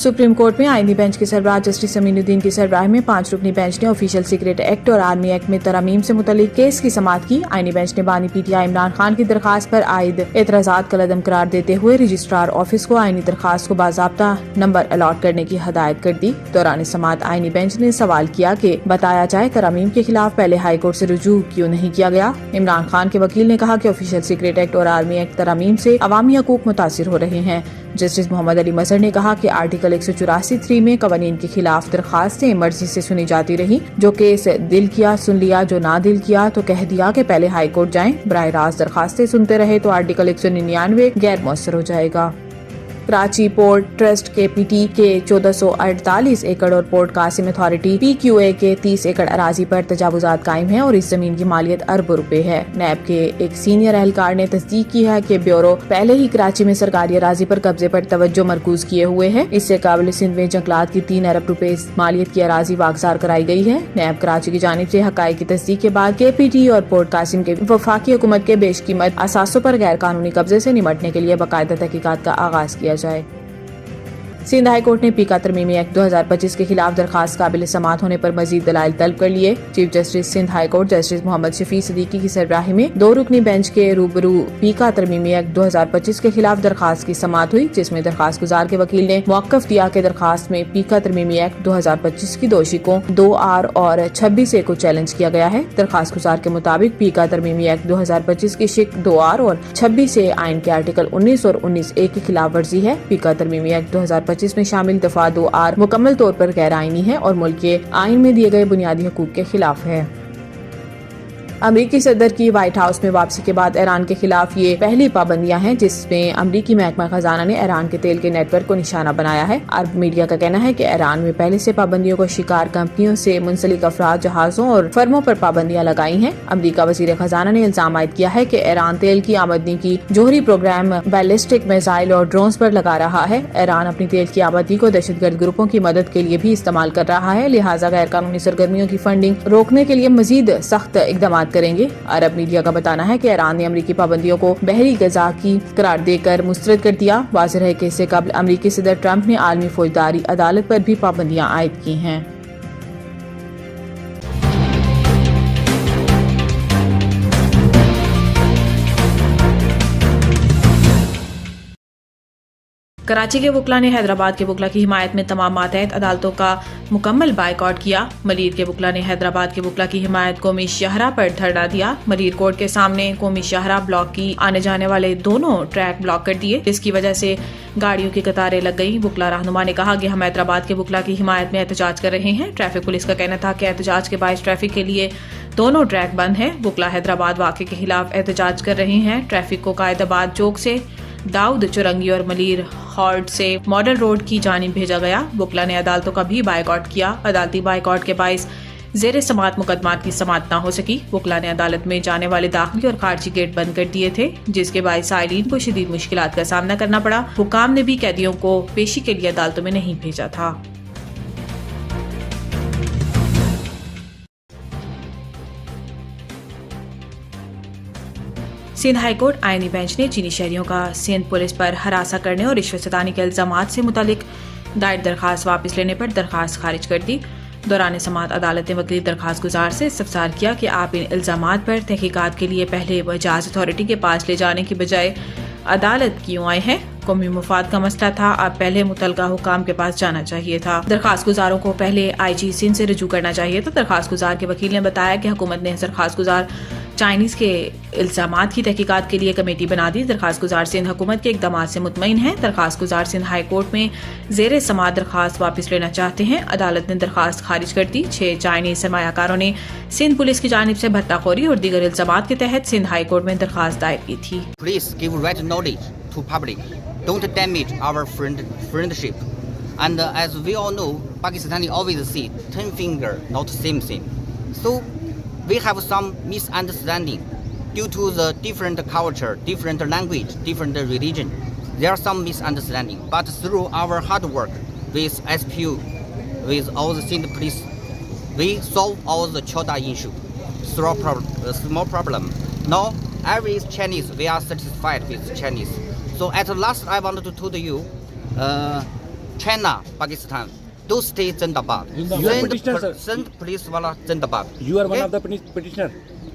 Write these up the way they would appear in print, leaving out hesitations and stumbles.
Supreme court में आईनी bench के सरबराह जस्टिस अमीनुद्दीन की सरबराही में 5 रुकनी बेंच ने ऑफिशियल सीक्रेट एक्ट और आर्मी एक्ट में तरमीम से मुतल्लिक केस की समाअत की। आईनी बेंच ने बानी पीटीआई इमरान खान की दरखास्त पर आयद एतराजात कलअदम करार देते हुए रजिस्ट्रार ऑफिस को आईनी दरखास्त को बाज़ाब्ता नंबर अलॉट करने की हदायत कर दी। दौरान समाअत आईनी बेंच ने सवाल किया कि बताया जाए तरमीम के खिलाफ पहले हाई कोर्ट से रुजू क्यों नहीं किया गया। इमरान खान के वकील ने कहा कि ऑफिशियल सीक्रेट एक्ट और आर्मी एक्ट तरमीम से अवामी हकूक मुतासिर हो रहे हैं। जस्टिस मोहम्मद अली मजहर ने कहा कि आर्टिकल 184(3) में कवानीन के खिलाफ दरखास्तें मर्जी से सुनी जाती रही। जो केस दिल किया सुन लिया, जो ना दिल किया तो कह दिया कि पहले हाई कोर्ट जाएं। बराह रास्त दरखास्तें सुनते रहे तो आर्टिकल 199 गैर मौसर हो जाएगा। कराची पोर्ट ट्रस्ट KPT के 1448 एकड़ और पोर्ट कासिम अथॉरिटी PQA के 30 एकड़ अराजी पर तजावुजात कायम है और इस जमीन की मालियत अरबों रुपए है। नैब के एक सीनियर एहलकार ने तस्दीक की है कि ब्यूरो पहले ही कराची में सरकारी अराजी पर कब्जे पर तवज्जो मरकूज किए हुए है। इससे काबिल सिंध में जंगलात की 3 अरब रुपए मालियत की अराजी वागजार कराई गई है। नैब कराची की जानिब से हकाइक की तस्दीक के बाद KPT और पोर्ट कासिम के वफाकी हुकूमत के बेशकीमत असासों पर गैर कानूनी कब्जे से निमटने के लिए बाकायदा तहकीकात का आगाज किया जाए। सिंध हाई कोर्ट ने पीका तरमीमी एक्ट 2025 के खिलाफ दरखास्त काबिल समाअत होने पर मजीद दलाइल तलब कर लिए। Chief justice Sindh high court justice Mohammad Shafi Siddiqui की सरबराही में 2 रुकनी बेंच के रूबरू पीका तरमीमी एक्ट 2025 के खिलाफ दरखास्त की समाअत हुई, जिसमें दरखास्त गुजार के वकील ने मौक़िफ़ दिया कि दरखास्त में पीका तरमीमी एक्ट 2025 की दोषिकों 2R और 26A को चैलेंज किया गया है। दरखास्त गुजार के मुताबिक पीका तरमीमी एक्ट 2025 की शिक 2R और 26A आइन के आर्टिकल 19 और 19A की खिलाफ वर्जी है। पीका तरमीमी एक्ट 2025 में शामिल दफा 2R मुकम्मल तौर पर गैर आईनी है और मुल्क के आइन में दिए गए बुनियादी हकूक के खिलाफ है। अमरीकी सदर की व्हाइट हाउस में वापसी के बाद ईरान के खिलाफ ये पहली पाबंदियां हैं जिसमें अमरीकी महकमा खजाना ने ईरान के तेल के नेटवर्क को निशाना बनाया है। अरब मीडिया का कहना है कि ईरान में पहले से पाबंदियों को शिकार कंपनियों से मुंसलिक अफराद, जहाजों और फर्मों पर पाबंदियां लगाई हैं। अमरीका वजीर खजाना ने इल्जाम आयद किया है कि ईरान तेल की आमदनी की जोहरी प्रोग्राम बैलिस्टिक मिसाइल और ड्रोन्स पर लगा रहा है। ईरान अपनी तेल की आमदनी को दहशतगर्द ग्रुपों की मदद के लिए भी इस्तेमाल कर रहा है, लिहाजा गैर कानूनी सरगर्मियों की फंडिंग रोकने के लिए मजीद सख्त इकदाम करेंगे। अरब मीडिया का बताना है कि ईरान ने अमरीकी पाबंदियों को बहरी गजा की करार देकर मुस्तरद कर दिया। वाज़ेह है कि इससे कबल अमरीकी सदर ट्रंप ने आलमी फौजदारी अदालत पर भी पाबंदियां आयद की हैं। कराची के वकला ने हैदराबाद के वकला की हिमायत में तमाम मातहत अदालतों का मुकम्मल बायकॉट किया। मलीर के वकला ने हैदराबाद के वकला की हिमायत कौमी शाहरा पर धरना दिया। मलीर कोर्ट के सामने कौमी शाहरा ब्लॉक की आने जाने वाले दोनों ट्रैक ब्लॉक कर दिए, जिसकी वजह से गाड़ियों की कतारें लग गई। वकला रहनुमा ने कहा कि हम हैदराबाद के वकला की हिमायत में एहतजाज कर रहे हैं। ट्रैफिक पुलिस का कहना था कि एहतजाज के बायस ट्रैफिक के लिए दोनों ट्रैक बंद है। वकला हैदराबाद वाक़े के खिलाफ एहतजाज कर रहे हैं। ट्रैफिक को कायदाबाद चौक से दाऊद चुरंगी और मलीर हॉर्ड से मॉडल रोड की जानिब भेजा गया। वकला ने अदालतों का भी बायकॉट किया। अदालती बायकॉट के बायस ज़ेर समाअत मुकदमात की समाअत न हो सकी। वकला ने अदालत में जाने वाले दाखिली और खारजी गेट बंद कर दिए थे, जिसके बायस साइलिन को शदीद मुश्किलात का सामना करना पड़ा। हुकाम ने भी कैदियों को पेशी के लिए अदालतों में नहीं भेजा था। सिंध हाई कोर्ट आईनी बेंच ने चीनी शहरियों का सिंध पुलिस पर हरासा करने और रिश्वत सतानी के इल्जामात से मुतालिक दायर दरखास्त वापस लेने पर दरखास्त खारिज कर दी। दौरान समाअत अदालत ने वकील दरखास्त गुजार से इस्तफसार किया कि आप इन इल्जामात पर तहकीकात के लिए पहले वजाज अथॉरिटी के पास ले जाने की बजाय अदालत क्यों आए हैं। कौमी मुफाद का मसला था, आप पहले मुतलका हुकाम के पास जाना चाहिए था। दरखास्त गुजारों को पहले IG सिंध से रजू करना चाहिए था। दरखास्त गुजार के वकील ने बताया कि हुकूमत ने दरखास्त गुजार चाइनीज के इल्जामात की तहकीकात के लिए कमेटी बना दी। दरखास्त गुजार सिंध हुकूमत के इकदाम से मुतमईन है। दरखास्त गुजार सिंध हाई कोर्ट में ज़ेर समाअत दरखास्त वापस लेना चाहते हैं। अदालत ने दरखास्त खारिज कर दी। 6 चाइनीज सरमायाकारों ने सिंध पुलिस की जानिब से भत्ताखोरी और दीगर इल्जामात के तहत सिंध हाई कोर्ट में दरखास्त दायर की थी। Please give right knowledge to public. Don't damage our friendship. And as we all know, Pakistani always say 10 finger, not same thing. So we have some misunderstanding due to the different culture, different language, different religion. There are some misunderstanding. But through our hard work with SPU, with all the Sindh police, we solve all the Chota issue. Small problem. Now every Chinese, we are satisfied with Chinese. So at last, I wanted to tell you, China, Pakistan, do stay Zindabad. You are petitioner, sir. Send police wala Zindabad. You are one Okay? of the petitioner.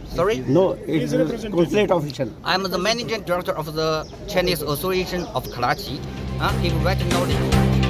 Sorry? No, it's a consulate official. I'm the managing director of the Chinese Association of Karachi. If you want to know this,